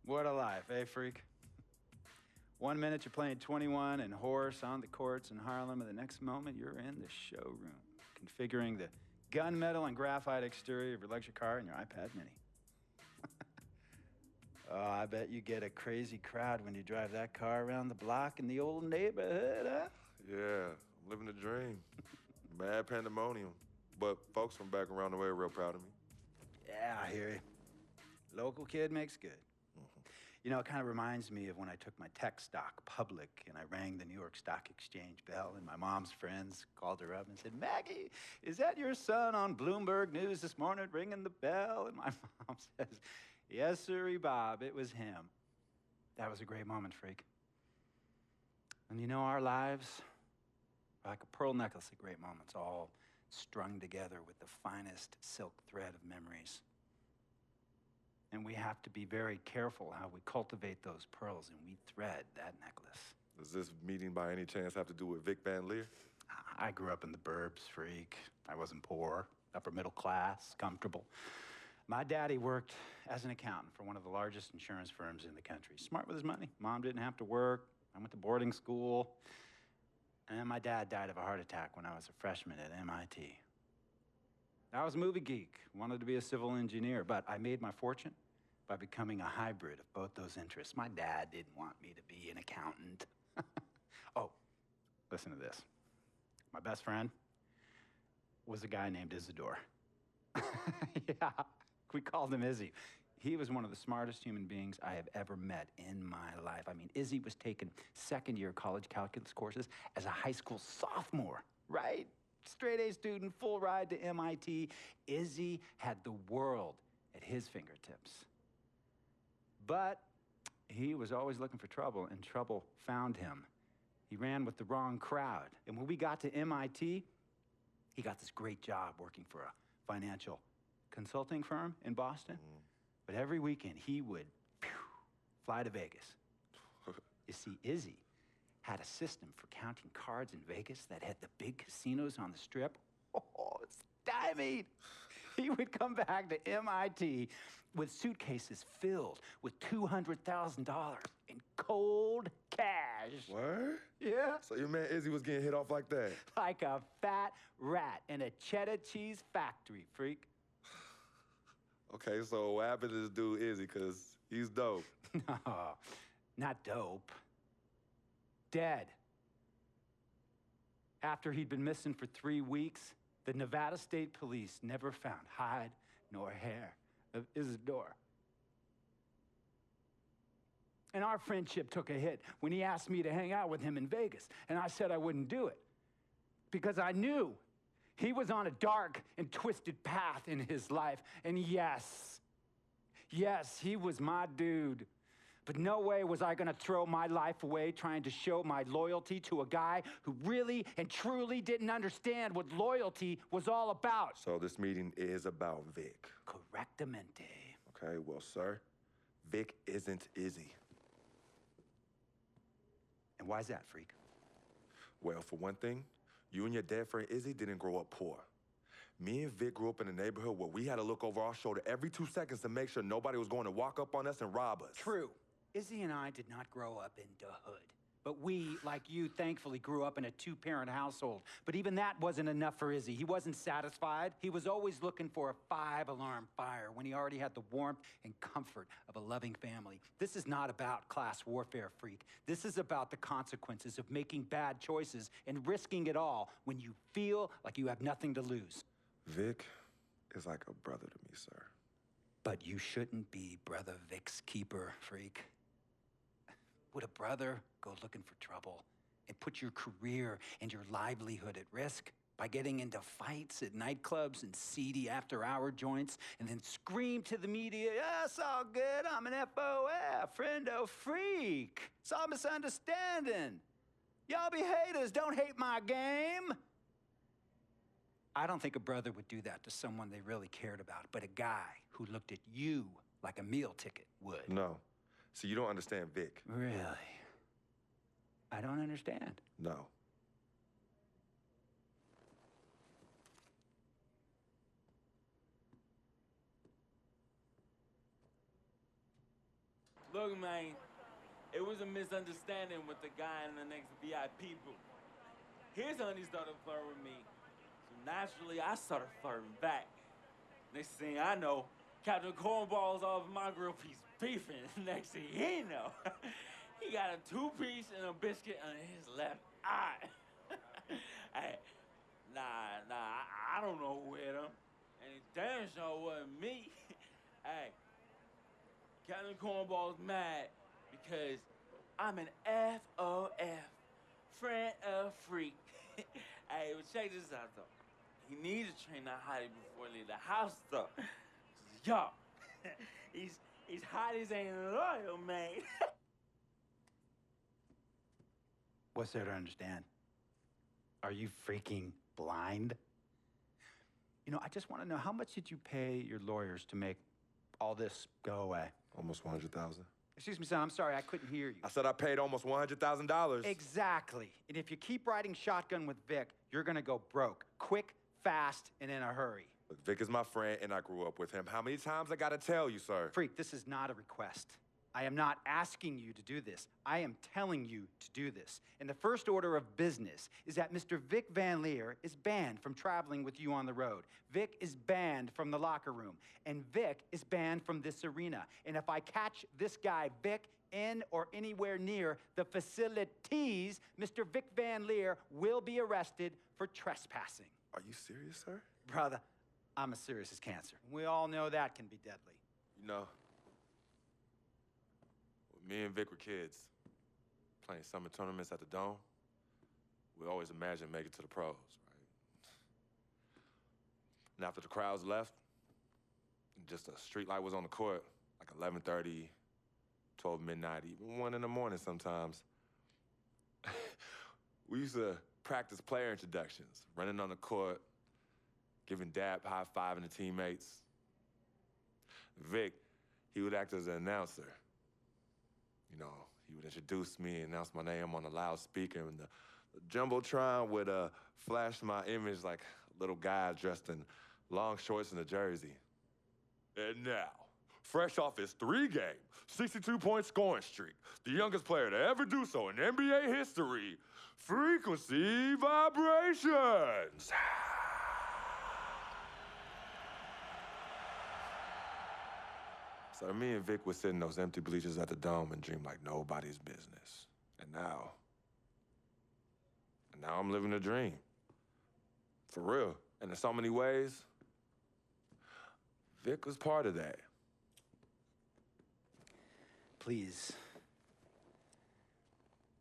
What a life, eh, freak? 1 minute you're playing 21 and horse on the courts in Harlem, and the next moment you're in the showroom, configuring the gunmetal and graphite exterior of your luxury car and your iPad mini. Oh, I bet you get a crazy crowd when you drive that car around the block in the old neighborhood, huh? Yeah, I'm living the dream. Mad pandemonium. But folks from back around the way are real proud of me. Yeah, I hear you. Local kid makes good. You know, it kind of reminds me of when I took my tech stock public and I rang the New York Stock Exchange bell, and my mom's friends called her up and said, "Maggie, is that your son on Bloomberg News this morning ringing the bell?" And my mom says, "Yes, sirree, Bob, it was him." That was a great moment, freak. And you know, our lives are like a pearl necklace of great moments, all strung together with the finest silk thread of memories. And we have to be very careful how we cultivate those pearls and we thread that necklace. Does this meeting by any chance have to do with Vic Van Leer? I grew up in the burbs, freak. I wasn't poor, upper middle class, comfortable. My daddy worked as an accountant for one of the largest insurance firms in the country. Smart with his money. Mom didn't have to work. I went to boarding school. And then my dad died of a heart attack when I was a freshman at MIT. I was a movie geek, wanted to be a civil engineer, but I made my fortune by becoming a hybrid of both those interests. My dad didn't want me to be an accountant. Oh, listen to this. My best friend was a guy named Isidore. Yeah, we called him Izzy. He was one of the smartest human beings I have ever met in my life. I mean, Izzy was taking second-year college calculus courses as a high school sophomore, right? Straight-A student, full ride to MIT. Izzy had the world at his fingertips. But he was always looking for trouble, and trouble found him. He ran with the wrong crowd. And when we got to MIT, he got this great job working for a financial consulting firm in Boston. But every weekend, he would fly to Vegas. You see, Izzy had a system for counting cards in Vegas that had the big casinos on the Strip. Oh, stymied. He would come back to MIT with suitcases filled with $200,000 in cold cash. What? Yeah. So your man Izzy was getting hit off like that? Like a fat rat in a cheddar cheese factory, freak. Okay, so what happened to this dude Izzy? Because he's dope. No, not dope. Dead. After he'd been missing for 3 weeks, the Nevada State Police never found hide nor hair of Isidore. And our friendship took a hit when he asked me to hang out with him in Vegas, and I said I wouldn't do it because I knew he was on a dark and twisted path in his life. And yes, he was my dude. But no way was I gonna throw my life away trying to show my loyalty to a guy who really and truly didn't understand what loyalty was all about. So this meeting is about Vic. Correctamente. Okay, well, sir, Vic isn't Izzy. And why's that, freak? Well, for one thing, you and your dead friend Izzy didn't grow up poor. Me and Vic grew up in a neighborhood where we had to look over our shoulder every 2 seconds to make sure nobody was going to walk up on us and rob us. True. Izzy and I did not grow up in the hood. But we, like you, thankfully grew up in a 2-parent household. But even that wasn't enough for Izzy. He wasn't satisfied. He was always looking for a 5-alarm fire when he already had the warmth and comfort of a loving family. This is not about class warfare, freak. This is about the consequences of making bad choices and risking it all when you feel like you have nothing to lose. Vic is like a brother to me, sir. But you shouldn't be Brother Vic's keeper, freak. Would a brother go looking for trouble and put your career and your livelihood at risk by getting into fights at nightclubs and seedy after-hour joints and then scream to the media, "Yeah, it's all good, I'm an FOF, friendo freak. It's all misunderstanding. Y'all be haters, don't hate my game." I don't think a brother would do that to someone they really cared about, but a guy who looked at you like a meal ticket would. No. See, you don't understand Vic. Really? I don't understand. No. Look, man, it was a misunderstanding with the guy in the next VIP booth. His honey started flirting with me, so naturally I started flirting back. Next thing I know, Captain Cornball's off my grill piece beefing. Next thing he know, he got a two-piece and a biscuit on his left eye. Hey, I don't know who hit him. And it damn sure wasn't me. Hey, Captain Cornball's mad because I'm an FOF, friend of freak. Hey, but check this out, though. He needs to train that hottie before he leave the house, though. Yo, he's hotties ain't loyal, man. What's there to understand? Are you freaking blind? You know, I just want to know, how much did you pay your lawyers to make all this go away? Almost $100,000. Excuse me, son, I'm sorry, I couldn't hear you. I said I paid almost $100,000. Exactly. And if you keep riding shotgun with Vic, you're gonna go broke. Quick, fast, and in a hurry. But Vic is my friend, and I grew up with him. How many times I gotta tell you, sir? Freak, this is not a request. I am not asking you to do this. I am telling you to do this. And the first order of business is that Mr. Vic Van Leer is banned from traveling with you on the road. Vic is banned from the locker room. And Vic is banned from this arena. And if I catch this guy, Vic, in or anywhere near the facilities, Mr. Vic Van Leer will be arrested for trespassing. Are you serious, sir? Brother, I'm as serious as cancer. We all know that can be deadly. You know, when me and Vic were kids, playing summer tournaments at the Dome, we always imagined making it to the pros, right? And after the crowds left, just a street light was on the court, like 11:30, 12 midnight, even 1 in the morning sometimes. We used to practice player introductions, running on the court, giving dap, high-fiving the teammates. Vic, he would act as an announcer. You know, he would introduce me, announce my name on the loudspeaker, and the Jumbotron would flash my image like a little guy dressed in long shorts and a jersey. And now, fresh off his 3-game, 62-point scoring streak, the youngest player to ever do so in NBA history, Frequency Vibrations. So me and Vic would sit in those empty bleachers at the Dome and dream like nobody's business. And now I'm living a dream. For real. And in so many ways, Vic was part of that. Please,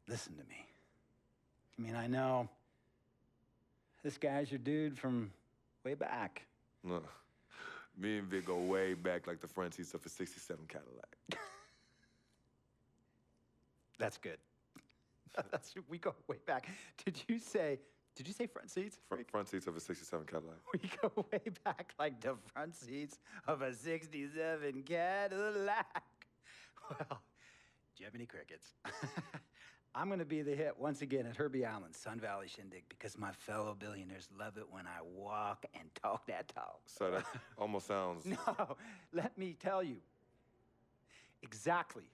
listen to me. I mean, I know this guy's your dude from way back. Look, me and Vic go way back like the front seats of a '67 Cadillac. That's good. We go way back. Did you say front seats? Front seats of a '67 Cadillac. We go way back like the front seats of a '67 Cadillac. Well, do you have any crickets? I'm gonna be the hit once again at Herbie Allen's Sun Valley Shindig because my fellow billionaires love it when I walk and talk that talk. So that almost sounds... No, let me tell you exactly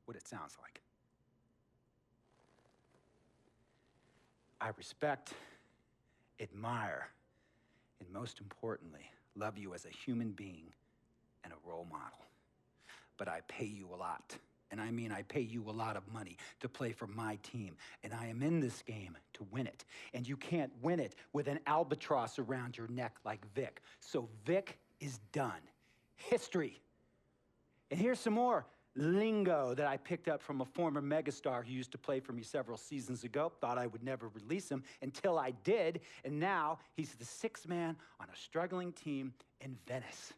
what it sounds like. I respect, admire, and most importantly, love you as a human being and a role model. But I pay you a lot. And I mean, I pay you a lot of money to play for my team. And I am in this game to win it. And you can't win it with an albatross around your neck like Vic. So Vic is done. History. And here's some more lingo that I picked up from a former megastar who used to play for me several seasons ago. Thought I would never release him until I did. And now he's the sixth man on a struggling team in Venice.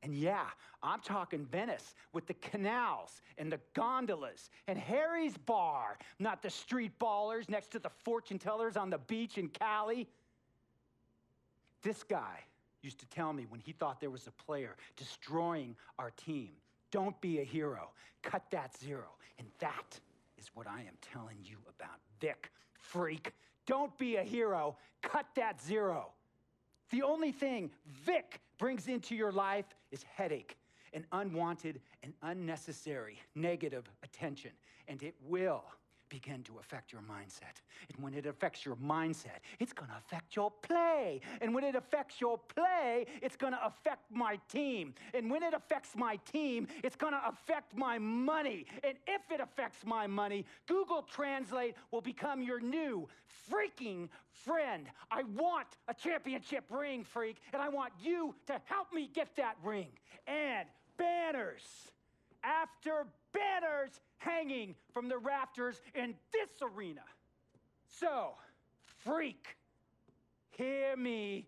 And yeah, I'm talking Venice with the canals and the gondolas and Harry's Bar, not the street ballers next to the fortune tellers on the beach in Cali. This guy used to tell me when he thought there was a player destroying our team, don't be a hero, cut that zero. And that is what I am telling you about Vic, freak. Don't be a hero, cut that zero. The only thing Vic brings into your life is headache. and unwanted and unnecessary negative attention, and it will begin to affect your mindset. And when it affects your mindset, it's going to affect your play. And when it affects your play, it's going to affect my team. And when it affects my team, it's going to affect my money. And if it affects my money, Google Translate will become your new freaking friend. I want a championship ring, freak, and I want you to help me get that ring. And banners after banners hanging from the rafters in this arena. So, freak, hear me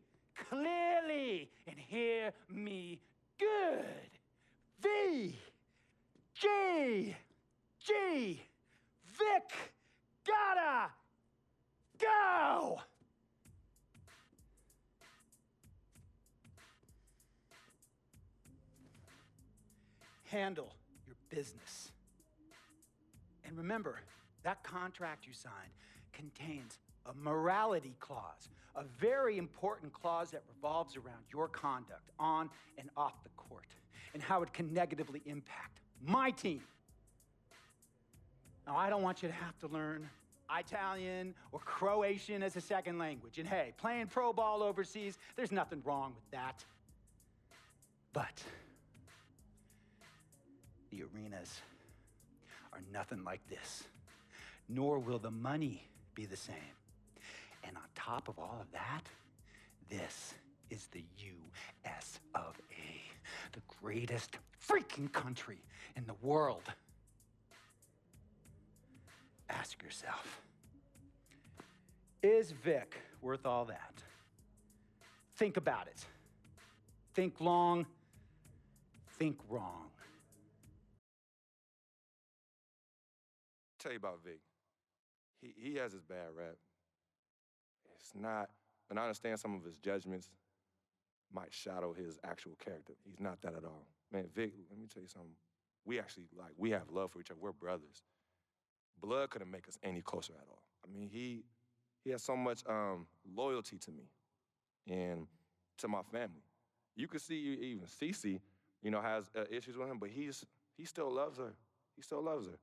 clearly and hear me good. V, G, Vic, gotta go. Handle your business. And remember, that contract you signed contains a morality clause, a very important clause that revolves around your conduct on and off the court, and how it can negatively impact my team. Now, I don't want you to have to learn Italian or Croatian as a second language. And hey, playing pro ball overseas, there's nothing wrong with that. But the arenas are nothing like this, nor will the money be the same. And on top of all of that, this is the U.S. of A., the greatest freaking country in the world. Ask yourself, is Vic worth all that? Think about it. Think long, think wrong. Tell you about Vic. He has his bad rap. It's not, and I understand some of his judgments might shadow his actual character. He's not that at all. Man, Vic, let me tell you something. We have love for each other. We're brothers. Blood couldn't make us any closer at all. I mean, he has so much loyalty to me and to my family. You could see even A.C.E, has issues with him, but he still loves her. He still loves her.